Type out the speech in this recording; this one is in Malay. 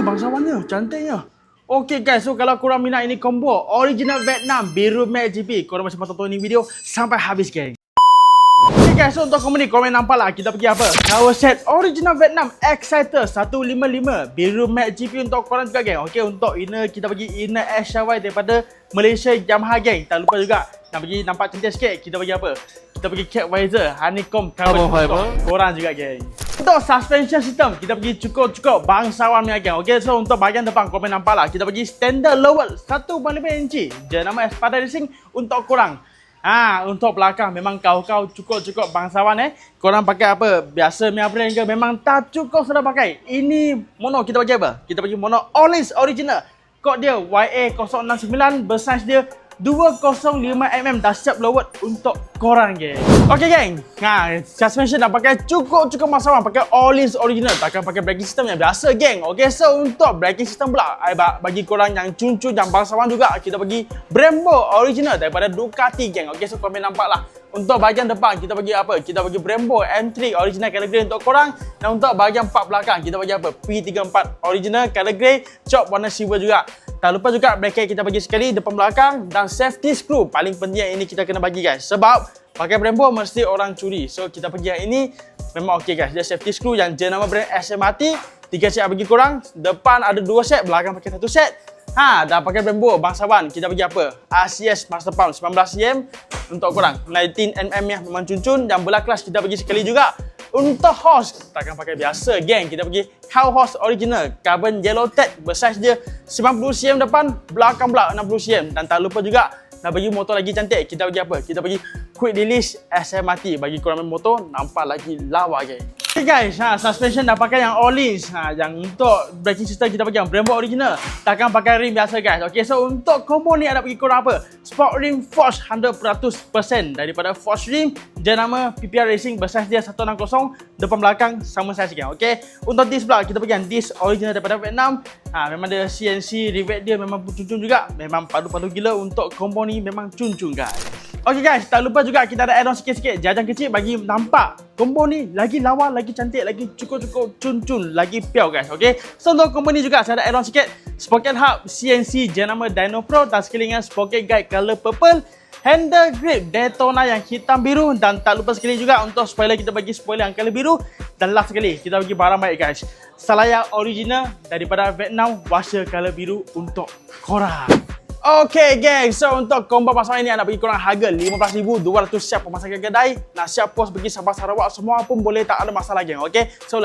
bangsawannya, cantiknya. Okay guys, so kalau korang minat ini combo original Vietnam biru matte GP, korang masih patut tonton ini video sampai habis geng. Okay guys, so untuk combo ni korang nampak lah kita pergi apa? Power set original Vietnam Exciter 155 biru matte GP untuk korang juga geng. Okay, untuk inner kita bagi inner SRY daripada Malaysia Yamaha geng. Tak lupa juga nak pergi nampak cantik sikit, kita bagi apa? Kita pergi cap visor honeycomb carbon fiber korang juga geng. Untuk suspension system kita pergi cukup bangsawan punya geng. Okay, so untuk bahagian depan korang nampak lah kita pergi standard lower 1.5 inci jenama Espada Racing untuk korang. Untuk belakang memang kau cukup bangsawan Korang pakai apa? Biasa punya brand ke memang tak cukup sudah pakai. Ini mono kita bagi apa? Kita bagi mono All-List original. Kod dia YA069, bersaiz dia 205mm, dah siap lowered untuk korang geng. Okay geng, suspension dah pakai cukup bangsawan, pakai All-List original, takkan pakai braking system yang biasa geng. Okay, so untuk braking system pula bagi korang yang cun-cun yang bangsawan juga, kita bagi Brembo original daripada Ducati geng. Okay, so korang nampak lah. Untuk bahagian depan kita bagi apa? Kita bagi Brembo M3 original category untuk korang. Dan untuk bahagian part belakang kita bagi apa? P34 original category, chop warna silver juga. Tak lupa juga bracket kita bagi sekali depan belakang dan safety screw. Paling penting yang ini kita kena bagi guys. Sebab pakai Brembo mesti orang curi. So kita pergi yang ini memang okey guys. Dia safety screw yang jenama brand SMRT. 3 set bagi korang. Depan ada 2 set, belakang pakai 1 set. Dah pakai Brembo bangsawan. Kita bagi apa? RCS Master Pump 19cm untuk korang. 19mm yang memang cun-cun. Yang belah kelas kita bagi sekali juga. Untuk hose, takkan pakai biasa geng. Kita pergi cow hose original carbon yellow tag, bersaiz dia 90cm depan, belakang pula 60cm. Dan tak lupa juga nak bagi motor lagi cantik, kita bagi apa? Kita bagi quick release SMRT bagi korang main motor nampak lagi lawa geng. Okay guys, suspension dah pakai yang All-List. Yang untuk braking system kita bagi yang Brembo original. Takkan pakai rim biasa guys. Okay, so untuk combo ni ada bagi korang apa? Sport rim Force 100% daripada Force rim jenama PPR Racing, bersaiz dia 160, depan belakang sama saiz geng. Okay, untuk disc pula kita bagi yang disc original daripada Vietnam. Memang dia CNC rivet dia memang cun-cun juga. Memang padu-padu gila untuk combo ni, memang cun-cun guys. Okay guys, tak lupa juga kita ada add-on sikit-sikit jajan kecil bagi nampak combo ni lagi lawa, lagi cantik, lagi cukup cun-cun, lagi piau guys. Okay, so untuk combo ni juga saya ada add-on sikit sprocket hub CNC jenama Dyno Pro dan sekelingan sprocket guide color purple, handle grip Daytona yang hitam biru, dan tak lupa sekali juga untuk spoiler kita bagi spoiler yang color biru, dan last sekali kita bagi barang baik guys, Salaya original daripada Vietnam washer color biru untuk korang. Okay geng, so untuk combo pasal ini nak bagi korang harga RM15,200 siap pemasakan kedai. Nak siap pos pergi Sabah Sarawak semua pun boleh, tak ada masalah geng. Okay, so lagi